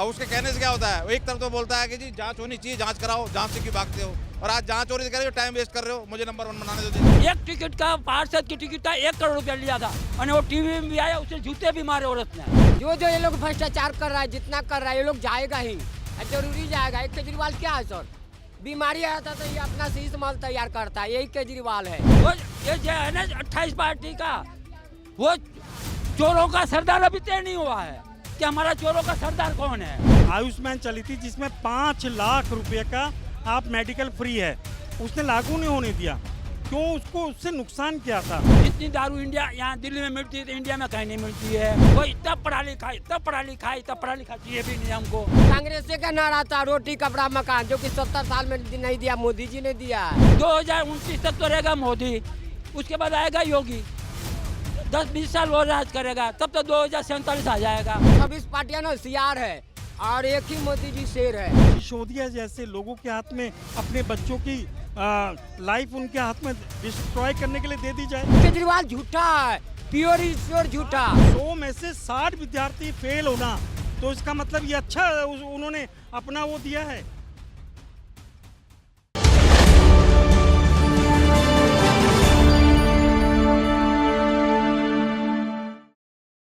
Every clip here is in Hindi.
अब उसके कहने से क्या होता है, वो एक तरफ तो बोलता है कि जी जांच होनी चाहिए, जांच कराओ, जांच से क्यों भागते हो, और आज जांच हो रही है, कह रहे हो टाइम वेस्ट कर रहे हो, मुझे नंबर 1 बनाने दो। एक टिकट का पार्षद की टिकट का 1 करोड़ रुपया लिया था और वो टीवी में भी आया, उसे जूते भी मारे औरत ने। जो ये लोग भ्रष्टाचार कर रहा है, जितना कर रहा है ये लोग जाएगा ही, जरूरी जाएगा। एक केजरीवाल क्या है सर, बीमारी आता तो ये अपना सही माल तैयार करता है, यही केजरीवाल है। वो ये जो है ना 28 पार्टी का, वो चोरों का सरदार अभी तय नहीं हुआ है कि हमारा चोरों का सरदार कौन है। आयुष्मान चली थी जिसमें 5 लाख रुपए का आप मेडिकल फ्री है, उसने लागू नहीं होने दिया। क्यों? उसको उससे नुकसान क्या था? जितनी दारू इंडिया यहाँ दिल्ली में मिलती है तो इंडिया में कहीं नहीं मिलती है। वो इतना पढ़ा लिखा, इतना पढ़ा लिखा, इतना पढ़ा लिखा चाहिए भी नहीं हमको। कांग्रेस का नारा था रोटी कपड़ा मकान, जो कि 70 साल में नहीं दिया, मोदी जी ने दिया। 2029 तक तो रहेगा मोदी, उसके बाद आएगा योगी, 10-20 साल वो राज करेगा, तब तो 2047 आ जाएगा। 26 पार्टियां ना सियार है और एक ही मोदी जी शेर है। सिसोदिया जैसे लोगों के हाथ में अपने बच्चों की लाइफ उनके हाथ में डिस्ट्रॉय करने के लिए दे दी जाए। केजरीवाल झूठा है, प्योर ईश्वर झूठा। 100 में से 60 विद्यार्थी फेल होना, तो इसका मतलब ये अच्छा उन्होंने अपना वो दिया है।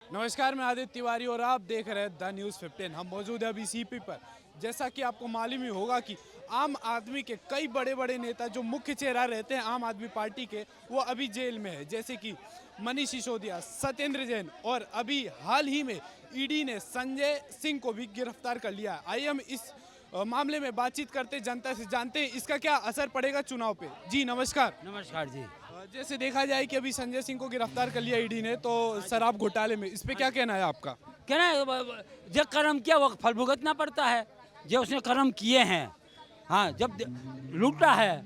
नमस्कार, मैं आदित्य तिवारी और आप देख रहे हैं द न्यूज़ 15। हम मौजूद हैं अभी सीपी पर। जैसा कि आपको मालूम ही होगा कि आम आदमी के कई बड़े बड़े नेता जो मुख्य चेहरा रहते हैं आम आदमी पार्टी के, वो अभी जेल में है, जैसे कि मनीष सिसोदिया, सत्येंद्र जैन, और अभी हाल ही में ईडी ने संजय सिंह को भी गिरफ्तार कर लिया। आइए हम इस मामले में बातचीत करते जनता से, जानते हैं इसका क्या असर पड़ेगा चुनाव पे। जी नमस्कार। नमस्कार जी। जैसे देखा जाए कि अभी संजय सिंह को गिरफ्तार कर लिया ईडी ने, तो शराब घोटाले में, इस पे क्या कहना है आपका? कहना है जो कर्म किया वो फल भुगतना पड़ता है, जो उसने कर्म किए हैं। हाँ, जब लूटा है,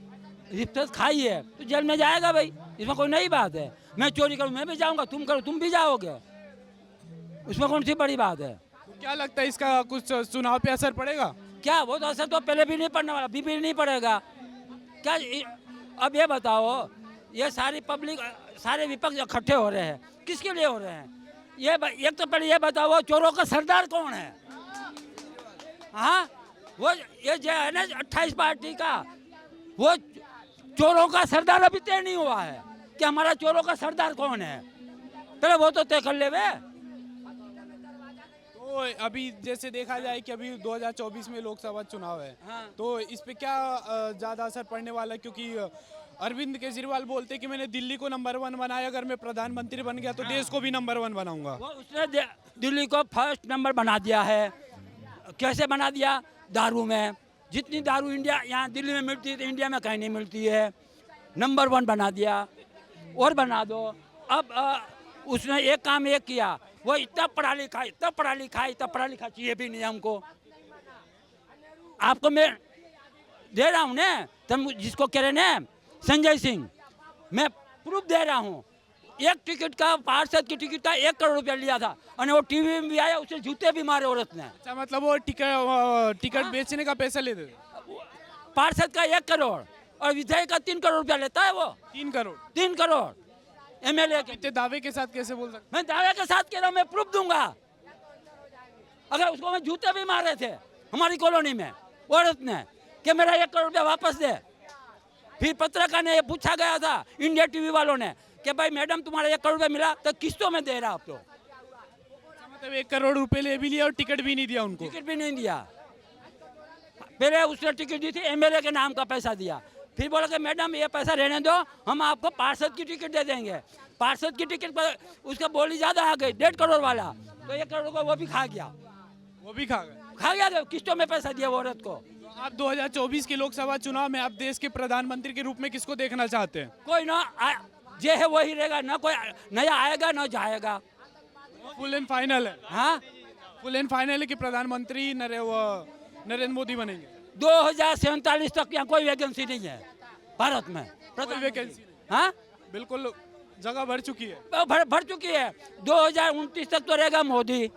रिश्वत खाई है, तो जेल में जाएगा भाई, इसमें कोई नई बात है। मैं चोरी करूँ मैं भी जाऊँगा, तुम करो तुम भी जाओगे, उसमें कौन सी बड़ी बात है। तो क्या लगता है इसका कुछ चुनाव पे असर पड़ेगा? क्या वो तो असर तो पहले भी नहीं पड़ने वाला, अभी भी नहीं पड़ेगा क्या। अब ये बताओ, ये सारी पब्लिक, सारे विपक्ष इकट्ठे हो रहे हैं, किसके लिए हो रहे हैं? ये एक तो पहले ये बताओ, चोरों का सरदार कौन है? हाँ, वो ये जो है ना 28 पार्टी का, वो चोरों का सरदार अभी तय नहीं हुआ है कि हमारा चोरों का सरदार कौन है। पहले वो तो तय कर ले वे। तो अभी जैसे देखा जाए कि अभी 2024 में लोकसभा चुनाव है, हाँ। तो इस पे क्या ज़्यादा असर पड़ने वाला है? क्योंकि अरविंद केजरीवाल बोलते कि मैंने दिल्ली को नंबर 1 बनाया, अगर मैं प्रधानमंत्री बन गया तो देश को भी नंबर 1 बनाऊंगा। वो उसने दिल्ली को फर्स्ट नंबर बना दिया है। कैसे बना दिया? दारू में, जितनी दारू इंडिया यहाँ दिल्ली में मिलती है तो इंडिया में कहीं नहीं मिलती है, नंबर 1 बना दिया। और बना दो। अब उसने एक काम एक किया, वो इतना पढ़ा लिखा, इतना पढ़ा लिखा, इतना पढ़ा लिखा चाहिए भी नहीं हमको। आपको मैं दे रहा हूँ ना, तुम जिसको कह रहे ना संजय सिंह, मैं प्रूफ दे रहा हूँ। एक टिकट का, पार्षद की टिकट का 1 करोड़ रुपया लिया था और वो टीवी में भी आया, उसे जूते भी मारे औरत ने। अच्छा, मतलब वो टिकट बेचने का पैसा लेते थे? पार्षद का 1 करोड़ और विधायक का 3 करोड़ रुपया लेता है वो। 3 करोड़? 3 करोड़ एमएलए के। इतने दावे के साथ कैसे बोल सकते? मैं दावे के साथ कह रहा हूँ, मैं प्रूफ दूंगा। अगर उसको मैं जूते भी मारे थे हमारी कॉलोनी में औरत ने कि मेरा 1 करोड़ रुपया वापस दे। फिर पत्रकार ने पूछा गया था इंडिया टीवी वालों ने कि भाई मैडम तुम्हारा 1 करोड़ रुपया मिला तो किस्तों में दे रहा आप तो। मतलब 1 करोड़ रुपए ले भी लिया और टिकट भी नहीं दिया उनको? टिकट भी नहीं दिया। पहले उसने टिकट दी थी, एमएलए के नाम का पैसा दिया, फिर बोला कि मैडम ये पैसा रहने दो, हम आपको पार्षद की टिकट दे देंगे। पार्षद की टिकट पर उसका बोली ज़्यादा आ गई, 1.5 करोड़ वाला, तो 1 करोड़ को वो भी खा गया। वो भी खा गए? खा गया, तो किस्तों में पैसा दिया वो औरत को। आप 2024 के लोकसभा चुनाव में आप देश के प्रधानमंत्री के रूप में किसको देखना चाहते हैं? कोई ना जे है वही रहेगा, ना कोई नया आएगा ना जाएगा। फुल एंड फाइनल है? हाँ, फुल एंड फाइनल है कि प्रधानमंत्री नरेंद्र मोदी बनेंगे? 2047 तक यहाँ कोई वैकेंसी नहीं है भारत में। कोई वैकेंसी? हाँ, बिल्कुल जगह भर चुकी है। भर चुकी है। 2029 तक तो रहेगा मोदी,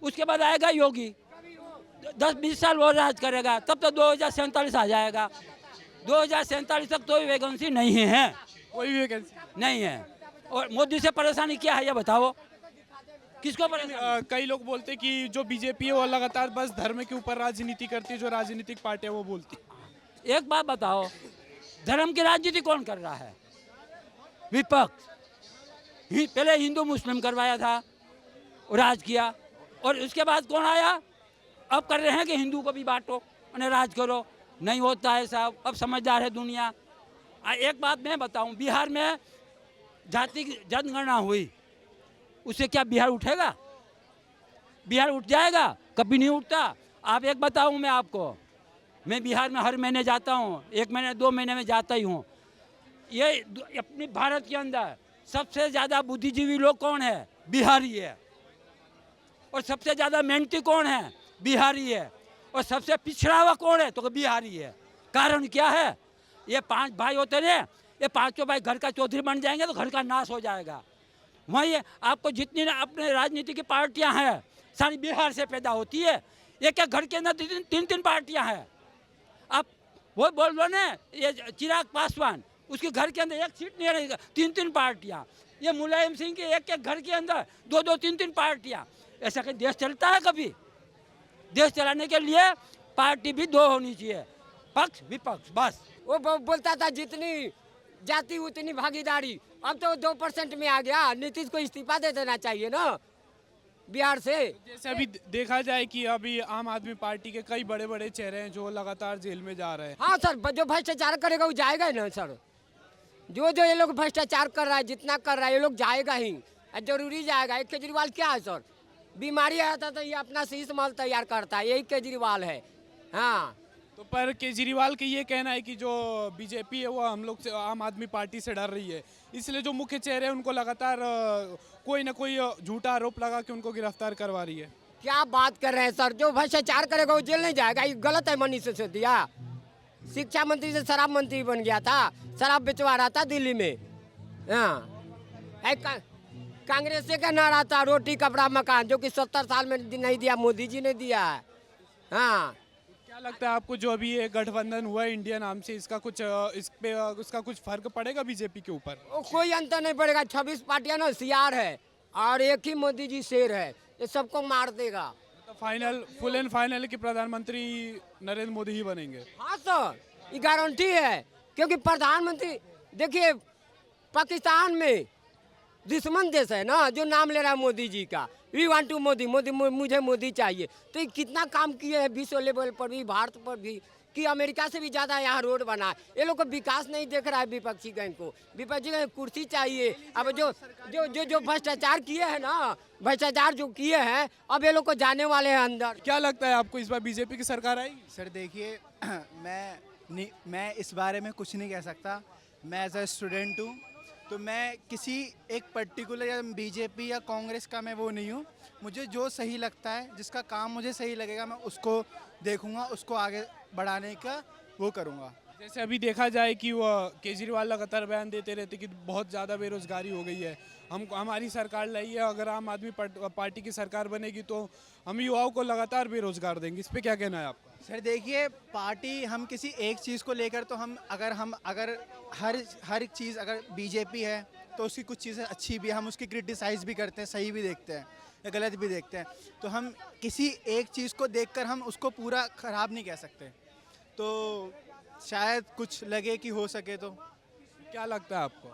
उसके बाद आएगा योगी, 10-20 साल वो राज करेगा, तब तो 2047 आ जाएगा। 2047 तक कोई वैकेंसी नहीं है, कोई वैकेंसी नहीं है। और मोदी से परेशानी क्या है ये बताओ। किसको परेशान? कई लोग बोलते हैं कि जो बीजेपी है वो लगातार बस धर्म के ऊपर राजनीति करती है, जो राजनीतिक पार्टियां वो बोलती है। एक बात बताओ, धर्म की राजनीति कौन कर रहा है? विपक्ष। पहले हिंदू मुस्लिम करवाया था, राज किया, और उसके बाद कौन आया? अब कर रहे हैं कि हिंदू को भी बांटो, उन्हें राज करो। नहीं होता है साहब, अब समझदार है दुनिया। एक बात मैं बताऊं, बिहार में जाति जनगणना हुई, उससे क्या बिहार उठेगा? बिहार उठ जाएगा? कभी नहीं उठता। आप एक बताऊं मैं आपको, मैं बिहार में हर महीने जाता हूं, 1 महीने 2 महीने में जाता ही हूं। ये अपने भारत के अंदर सबसे ज़्यादा बुद्धिजीवी लोग कौन है? बिहारी है। और सबसे ज़्यादा मेहनती कौन है? बिहारी है। और सबसे पिछड़ा हुआ कौन है? तो बिहारी है। कारण क्या है? ये 5 भाई होते हैं, ये 5 भाई घर का चौधरी बन जाएंगे तो घर का नाश हो जाएगा। वहीं आपको जितनी अपने राजनीति की पार्टियां हैं, सारी बिहार से पैदा होती है। एक घर के अंदर 3 पार्टियां हैं। आप वो बोल लो ना, ये चिराग पासवान, उसके घर के अंदर 1 सीट नहीं रहेगा, 3 पार्टियां। ये मुलायम सिंह के एक घर के अंदर 2 3 पार्टियां। ऐसा कहीं देश चलता है कभी? देश चलाने के लिए पार्टी भी 2 होनी चाहिए, पक्ष विपक्ष, बस। वो बोलता था जितनी जाति उतनी भागीदारी, अब तो 2% में आ गया। नीतीश को इस्तीफा दे देना चाहिए ना बिहार से। जैसे अभी देखा जाए कि अभी आम आदमी पार्टी के कई बड़े बड़े चेहरे हैं जो लगातार जेल में जा रहे हैं। हाँ सर, जो भ्रष्टाचार करेगा वो जाएगा ही ना सर। जो ये लोग भ्रष्टाचार कर रहा है, जितना कर रहा है, ये लोग जाएगा ही, जरूरी जाएगा। एक केजरीवाल क्या है सर? बीमारी आया था तो ये अपना शीश माल तैयार करता है, यही केजरीवाल है। हाँ, तो पर केजरीवाल का ये कहना है कि जो बीजेपी है वो हम लोग से, आम आदमी पार्टी से डर रही है, इसलिए जो मुख्य चेहरे हैं उनको लगातार कोई ना कोई झूठा आरोप लगा के उनको गिरफ्तार करवा रही है। क्या बात कर रहे हैं सर? जो भ्रष्टाचार करेगा वो जेल नहीं जाएगा, ये गलत है। मनीष सिसोदिया शिक्षा मंत्री से शराब मंत्री बन गया था, शराब बेचवा रहा था दिल्ली में। हाँ, कांग्रेस का नारा था रोटी कपड़ा मकान, जो कि 70 साल में नहीं दिया, मोदी जी ने दिया है। हाँ, क्या लगता है आपको जो अभी ये गठबंधन हुआ है इंडिया नाम से, इसका कुछ उसका कुछ फर्क पड़ेगा बीजेपी के ऊपर? कोई अंतर नहीं पड़ेगा। 26 पार्टियां ना सियार है और एक ही मोदी जी शेर है, ये सबको मार देगा। तो फाइनल, फुल एंड फाइनल कि प्रधानमंत्री नरेंद्र मोदी ही बनेंगे? हाँ सर, ये गारंटी है। क्योंकि प्रधानमंत्री देखिए, पाकिस्तान में दुश्मन देश है ना जो नाम ले रहा है मोदी जी का, we want to Modi, Modi मुझे मोदी चाहिए। तो ये कितना काम किए हैं विश्व लेवल पर भी, भारत पर भी, कि अमेरिका से भी ज़्यादा यहाँ रोड बना है। ये लोग को विकास नहीं देख रहा है विपक्षी गैंग को। विपक्षी गैंग कुर्सी चाहिए। अब जो जो जो जो भ्रष्टाचार किए हैं ना, भ्रष्टाचार जो किए हैं, अब ये लोग को जाने वाले हैं अंदर। क्या लगता है आपको इस बार बीजेपी की सरकार आएगी? सर देखिए, मैं इस बारे में कुछ नहीं कह सकता। मैं एज अ स्टूडेंट हूँ, तो मैं किसी एक पर्टिकुलर या बीजेपी या कांग्रेस का मैं वो नहीं हूँ। मुझे जो सही लगता है, जिसका काम मुझे सही लगेगा, मैं उसको देखूँगा, उसको आगे बढ़ाने का वो करूँगा। जैसे अभी देखा जाए कि वो केजरीवाल लगातार बयान देते रहते कि बहुत ज़्यादा बेरोजगारी हो गई है, हमारी सरकार लाई है, अगर आम आदमी पार्टी की सरकार बनेगी तो हम युवाओं को लगातार बेरोजगार देंगे। इस पे क्या कहना है आपका? सर देखिए, पार्टी हम किसी एक चीज़ को लेकर तो हम अगर हर चीज़ अगर बीजेपी है तो उसकी कुछ चीज़ें अच्छी भी है, हम उसकी क्रिटिसाइज़ भी करते हैं, सही भी देखते हैं या गलत भी देखते हैं। तो हम किसी एक चीज़ को देखकर हम उसको पूरा ख़राब नहीं कह सकते। तो शायद कुछ लगे कि हो सके तो। क्या लगता है आपको?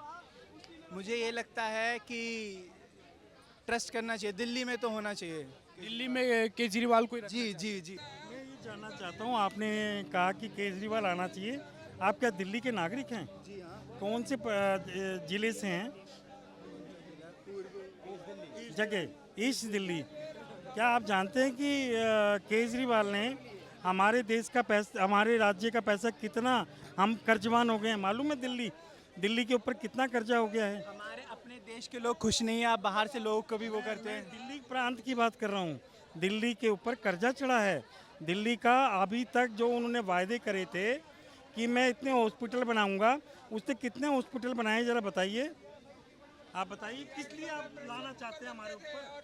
मुझे ये लगता है कि ट्रस्ट करना चाहिए, दिल्ली में तो होना चाहिए। दिल्ली में केजरीवाल को ही जी जी जी। मैं ये जानना चाहता हूँ, आपने कहा कि केजरीवाल आना चाहिए, आप क्या दिल्ली के नागरिक हैं? जी हाँ। कौन से जिले से हैं? जगह ईस्ट दिल्ली। क्या आप जानते हैं कि केजरीवाल ने हमारे देश का पैसा, हमारे राज्य का पैसा कितना हम कर्जवान हो गए हैं मालूम है? दिल्ली के ऊपर कितना कर्जा हो गया है? हमारे अपने देश के लोग खुश नहीं है, आप बाहर से लोग को भी वो करते हैं। दिल्ली प्रांत की बात कर रहा हूँ। दिल्ली के ऊपर कर्जा चढ़ा है। दिल्ली का अभी तक जो उन्होंने वायदे करे थे कि मैं इतने हॉस्पिटल बनाऊंगा, उसने कितने हॉस्पिटल बनाए जरा बताइए। आप बताइए किस लिए आप लाना चाहते हैं हमारे ऊपर?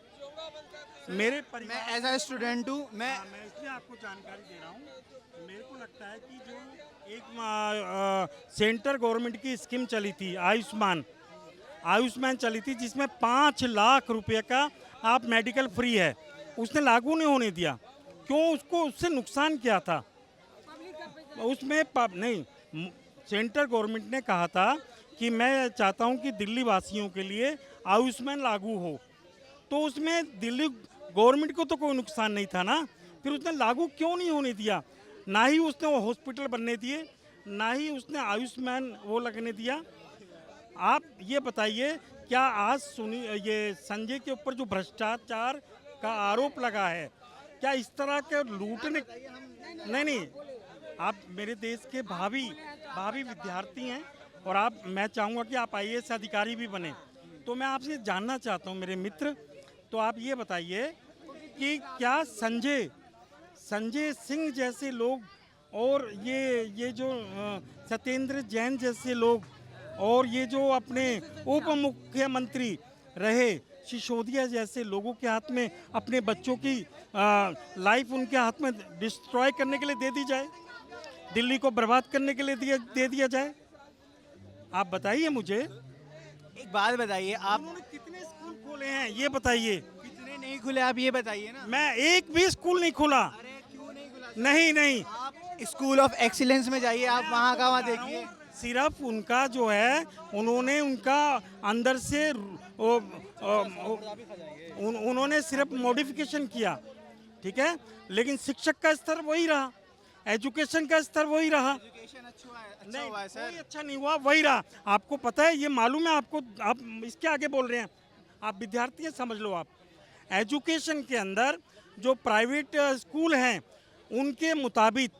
मेरे मैं परिवार, एज अ स्टूडेंट हूँ, मैं मैं इसलिए आपको जानकारी दे रहा हूँ। मेरे को लगता है कि जो एक सेंट्रल गवर्नमेंट की स्कीम चली थी, आयुष्मान चली थी, जिसमें 5 लाख रुपए का आप मेडिकल फ्री है, उसने लागू नहीं होने दिया। क्यों? उसको उससे नुकसान क्या था उसमें? नहीं, सेंट्रल गवर्नमेंट ने कहा था कि मैं चाहता हूं कि दिल्ली वासियों के लिए आयुष्मान लागू हो, तो उसमें दिल्ली गवर्नमेंट को तो कोई नुकसान नहीं था ना, फिर उसने लागू क्यों नहीं होने दिया? ना ही उसने वो हॉस्पिटल बनने दिए, ना ही उसने आयुष्मान वो लगने दिया। आप ये बताइए, क्या आज ये संजय के ऊपर जो भ्रष्टाचार का आरोप लगा है, क्या इस तरह के लूटने? नहीं, आप मेरे देश के भावी विद्यार्थी हैं और मैं चाहूँगा कि आप IAS अधिकारी भी बने। तो मैं आपसे जानना चाहता हूँ मेरे मित्र, तो आप ये बताइए कि क्या संजय सिंह जैसे लोग और ये जो सत्येंद्र जैन जैसे लोग और ये जो अपने उप मुख्यमंत्री रहे सिसोदिया जैसे लोगों के हाथ में अपने बच्चों की लाइफ उनके हाथ में डिस्ट्रॉय करने के लिए दे दी जाए, दिल्ली को बर्बाद करने के लिए दे दिया जाए? आप बताइए मुझे। एक बात बताइए, आप उन्होंने कितने स्कूल खोले हैं ये बताइए। कितने नहीं खुले आप ये बताइए ना। मैं एक भी स्कूल नहीं खोला। अरे क्यों नहीं खुला? नहीं, आप स्कूल ऑफ एक्सीलेंस में जाइए, आप वहाँ का वहाँ देखिए। सिर्फ उनका जो है उन्होंने उनका अंदर से उन्होंने सिर्फ मॉडिफिकेशन किया, ठीक है, लेकिन शिक्षक का स्तर वही रहा, एजुकेशन का स्तर वही रहा। नहीं हुआ है सर। कोई अच्छा नहीं हुआ, वही रहा। आपको पता है, ये मालूम है आपको, आप इसके आगे बोल रहे हैं, आप विद्यार्थी हैं, समझ लो। आप एजुकेशन के अंदर जो प्राइवेट स्कूल हैं उनके मुताबिक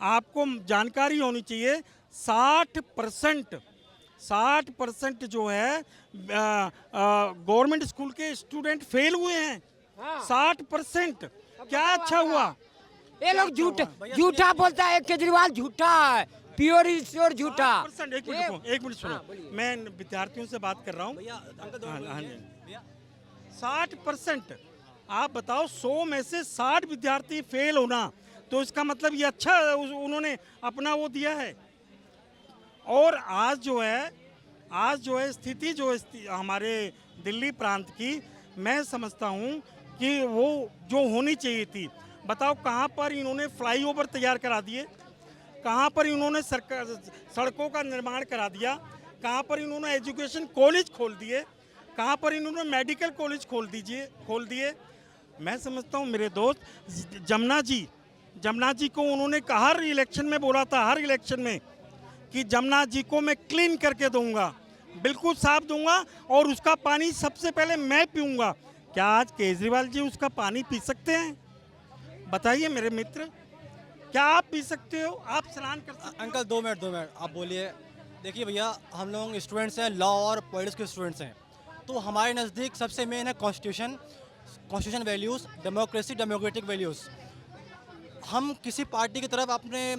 आपको जानकारी होनी चाहिए 60% जो है गवर्नमेंट स्कूल के स्टूडेंट फेल हुए हैं। 60%। क्या अच्छा हुआ? ये लोग झूठा बोलता है, केजरीवाल झूठा है, प्योर श्योर झूठा। एक मिनट सुनो, मैं विद्यार्थियों से बात कर रहा हूँ। 60%। आप बताओ, 100 में से 60 विद्यार्थी फेल होना, तो इसका मतलब ये अच्छा उन्होंने अपना वो दिया है। और आज जो है स्थिति जो हमारे दिल्ली प्रांत की, मैं समझता हूँ कि वो जो होनी चाहिए थी। बताओ, कहाँ पर इन्होंने फ्लाईओवर तैयार करा दिए, कहाँ पर इन्होंने सड़कों का निर्माण करा दिया, कहाँ पर इन्होंने एजुकेशन कॉलेज खोल दिए, कहाँ पर इन्होंने मेडिकल कॉलेज खोल दिए। मैं समझता हूँ मेरे दोस्त जमुना जी को उन्होंने हर इलेक्शन में बोला था, हर इलेक्शन में, कि जमुना जी को मैं क्लीन करके दूंगा, बिल्कुल साफ दूंगा और उसका पानी सबसे पहले मैं पीऊंगा। क्या आज केजरीवाल जी उसका पानी पी सकते हैं? बताइए मेरे मित्र, क्या आप पी सकते हो? आप स्नान कर सकते हो? अंकल 2 मिनट आप बोलिए। देखिए भैया, हम लोग स्टूडेंट्स हैं, लॉ और पॉलिटिक्स के स्टूडेंट्स हैं, तो हमारे नज़दीक सबसे मेन है कॉन्स्टिट्यूशन वैल्यूज़, डेमोक्रेटिक वैल्यूज़। हम किसी पार्टी की तरफ अपने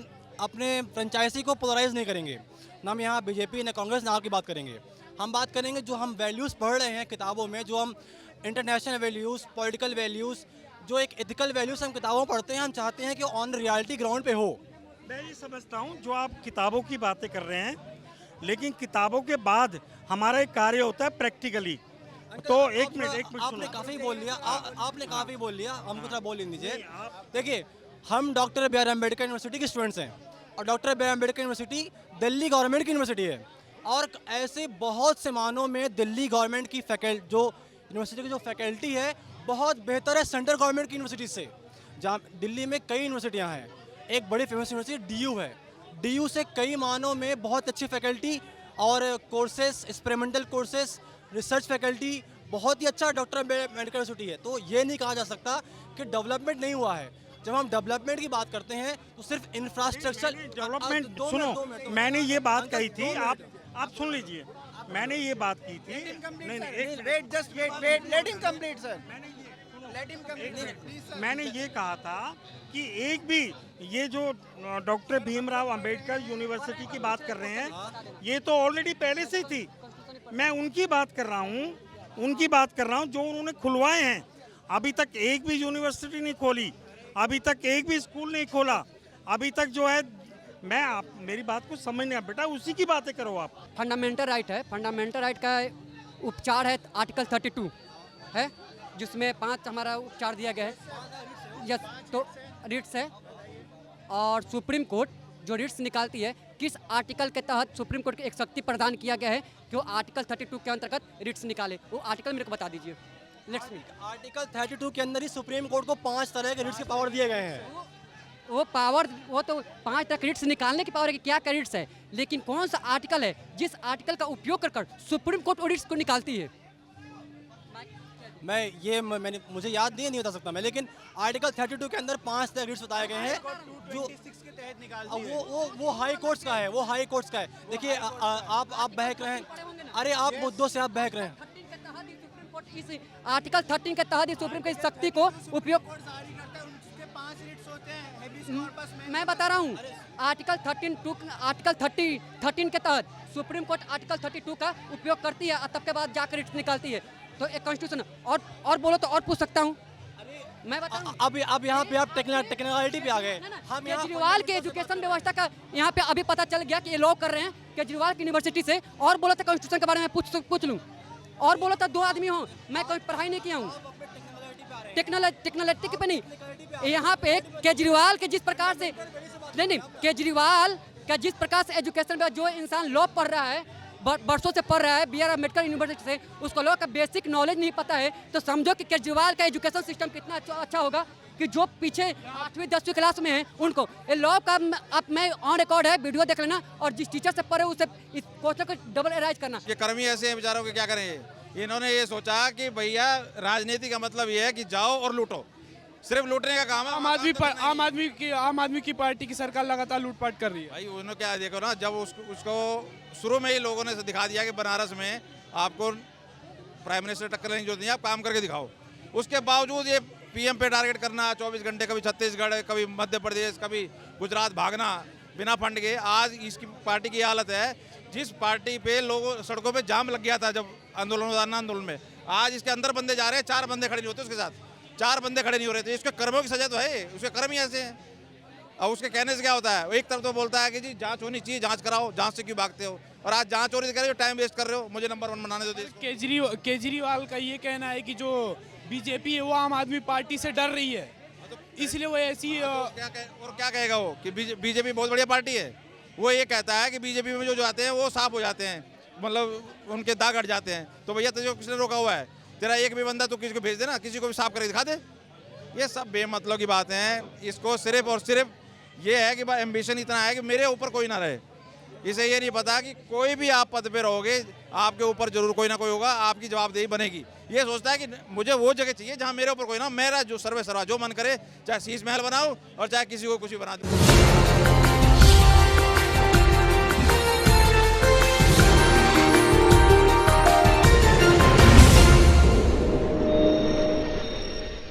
फ्रेंचाइजी को पोलराइज नहीं करेंगे, ना हम यहाँ बीजेपी ना कांग्रेस ना आपकी बात करेंगे। हम बात करेंगे जो हम वैल्यूज़ पढ़ रहे हैं किताबों में, जो हम इंटरनेशनल वैल्यूज़, पॉलिटिकल वैल्यूज़, जो एक एथिकल वैल्यूज़ हम किताबों में पढ़ते हैं, हम चाहते हैं कि ऑन रियलिटी ग्राउंड पे हो। मैं ये समझता हूँ जो आप किताबों की बातें कर रहे हैं, लेकिन किताबों के बाद हमारा एक कार्य होता है प्रैक्टिकली। तो एक मिनट आपने काफ़ी बोल लिया, आपने काफ़ी बोल लिया, हमको थोड़ा बोल दीजिए। देखिए, हम doctor B R Ambedkar university के स्टूडेंट्स हैं और doctor B R Ambedkar university Delhi government की यूनिवर्सिटी है, और ऐसे बहुत से मानों में दिल्ली गवर्नमेंट की जो यूनिवर्सिटी की जो फैकल्टी है बहुत बेहतर है सेंट्रल गवर्नमेंट की यूनिवर्सिटी से। जहाँ दिल्ली में कई यूनिवर्सिटियाँ हैं, एक बड़ी फेमस यूनिवर्सिटी DU है, DU से कई मानों में बहुत अच्छी फैकल्टी और courses, experimental courses, research faculty बहुत ही अच्छा डॉक्टर अम्बेडकर यूनिवर्सिटी है। तो ये नहीं कहा जा सकता कि डेवलपमेंट नहीं हुआ है। जब हम डेवलपमेंट की बात करते हैं तो सिर्फ इंफ्रास्ट्रक्चर डेवलपमेंट, सुनो, मैंने ये बात कही थी, आप सुन लीजिए, मैंने ये बात की थी। मैंने ये कहा था कि एक भी ये जो डॉक्टर भीमराव अंबेडकर यूनिवर्सिटी की बात कर रहे हैं, ये तो ऑलरेडी पहले से ही थी। मैं उनकी बात कर रहा हूँ जो उन्होंने खुलवाए हैं। अभी तक एक भी यूनिवर्सिटी नहीं खोली, अभी तक एक भी स्कूल नहीं खोला, अभी तक जो है आप मेरी बात को समझ नहीं, बेटा उसी की बातें करो आप। फंडामेंटल राइट है, फंडामेंटल राइट का उपचार है आर्टिकल 32 है। जिसमें 5 हमारा उपचार दिया गया है। यस, तो रिट्स है और सुप्रीम कोर्ट जो रिट्स निकालती है, किस आर्टिकल के तहत सुप्रीम कोर्ट को एक शक्ति प्रदान किया गया है कि वो आर्टिकल 32 के अंतर्गत रिट्स निकाले, वो आर्टिकल मेरे को बता दीजिए। Let's me. आर्टिकल 32 के अंदर ही सुप्रीम कोर्ट को 5 तरह के रिट्स के पावर दिए गए हैं। वो पावर, वो तो 5 तरह के रिट्स निकालने की पावर है कि क्या क्या रिट्स है, लेकिन कौन सा आर्टिकल है जिस आर्टिकल का उपयोग कर कर सुप्रीम कोर्ट वो रिट्स को निकालती है? मैंने मुझे याद नहीं बता सकता मैं, लेकिन आर्टिकल 32 के अंदर 5 तरह के रिट्स बताए गए हैं जो के तहत निकालती है। वो हाई कोर्ट्स का है, वो हाई कोर्ट्स का है। देखिए आप बहक रहे हैं, अरे आप मुद्दों से आप बहक रहे हैं। इस आर्टिकल 13 के तहत सुप्रीम कोर्ट इस शक्ति को उपयोग, मैं बता रहा हूँ, आर्टिकल 13 के तहत सुप्रीम कोर्ट आर्टिकल 32 का उपयोग करती है और तब के बाद जाकर रिट्स निकालती है। तो एक कॉन्स्टिट्यूशन और बोलो तो और पूछ सकता हूँ मैं बताऊँ। अब यहाँ पे आप टेक्निकलिटी पे आ गए। हम केजरीवाल के एजुकेशन व्यवस्था का यहाँ पे अभी पता चल गया कि ये लॉ कर रहे हैं केजरीवाल की यूनिवर्सिटी से। और बोलो तो कॉन्स्टिट्यूशन के बारे में पूछ लूँ, और बोलो तो 2 आदमी हो, मैं कोई पढ़ाई नहीं किया हूँ। टेक्नोलॉजी पे नहीं, यहाँ पे केजरीवाल के जिस प्रकार से नहीं केजरीवाल का जिस प्रकार से एजुकेशन में जो इंसान लॉ पढ़ रहा है, बरसों से पढ़ रहा है BR अम्बेडकर यूनिवर्सिटी से, उसको लॉ का बेसिक नॉलेज नहीं पता है, तो समझो कि केजरीवाल का एजुकेशन सिस्टम कितना अच्छा होगा कि जो पीछे 8वीं 10वीं क्लास में है उनको ये लॉ का अब मैं ऑन रिकॉर्ड है, वीडियो देख लेना, और जिस टीचर से पढ़े उसे इस क्वेश्चन को डबल एराइज करना। ये कर्मी ऐसे हैं बेचारों के, क्या करें ये। इन्होंने ये सोचा कि भैया राजनीति का मतलब ये है कि जाओ और लूटो, सिर्फ लूटने का काम है। आम आदमी की पार्टी की सरकार लगातार लूटपाट कर रही है। भाई उन्होंने क्या देखो ना, जब उसको शुरू में ही लोगों ने दिखा दिया कि बनारस में आपको प्राइम मिनिस्टर टक्कर लेने की जरूरत नहीं है, आप काम करके दिखाओ। उसके बावजूद ये PM पे टारगेट करना, 24 घंटे, कभी छत्तीसगढ़, कभी मध्य प्रदेश, कभी गुजरात भागना बिना फंड के। आज इसकी पार्टी की हालत है, जिस पार्टी पे लोगों सड़कों पे जाम लग गया था जब आंदोलन में, आज इसके अंदर बंदे जा रहे हैं, 4 बंदे खड़े नहीं होते उसके साथ, 4 बंदे खड़े नहीं हो रहे थे। इसके कर्मों की सजा तो है, उसके कर्म ही ऐसे हैं। और उसके कहने से क्या होता है, एक तरफ तो बोलता है कि जी जांच होनी चाहिए, जांच कराओ, जांच से क्यों भागते हो, और आज जांच हो रही है, टाइम वेस्ट कर रहे हो, मुझे नंबर 1 बनाने दो। केजरीवाल का ये कहना है कि जो बीजेपी है वो आम आदमी पार्टी से डर रही है, इसलिए वो ऐसी और क्या कहेगा वो कि बीजेपी बहुत बढ़िया पार्टी है। वो ये कहता है कि बीजेपी में जो आते हैं वो साफ हो जाते हैं, मतलब उनके दाग हट जाते हैं। तो भैया तुझे किसने रोका हुआ है? तेरा एक भी बंदा तो किसी को भेज देना, किसी को भी साफ करके दिखा दे। ये सब बेमतलब की बातें हैं। इसको सिर्फ और सिर्फ ये है कि एम्बिशन इतना है कि मेरे ऊपर कोई ना रहे। इसे ये नहीं पता कि कोई भी आप पद पे रहोगे, आपके ऊपर जरूर कोई ना कोई होगा, आपकी जवाबदेही बनेगी। ये सोचता है कि मुझे वो जगह चाहिए जहाँ मेरे ऊपर कोई ना, मेरा जो सर्वे सर्वा जो मन करे, चाहे शीश महल बनाओ और चाहे किसी को कुछ भी बना दो।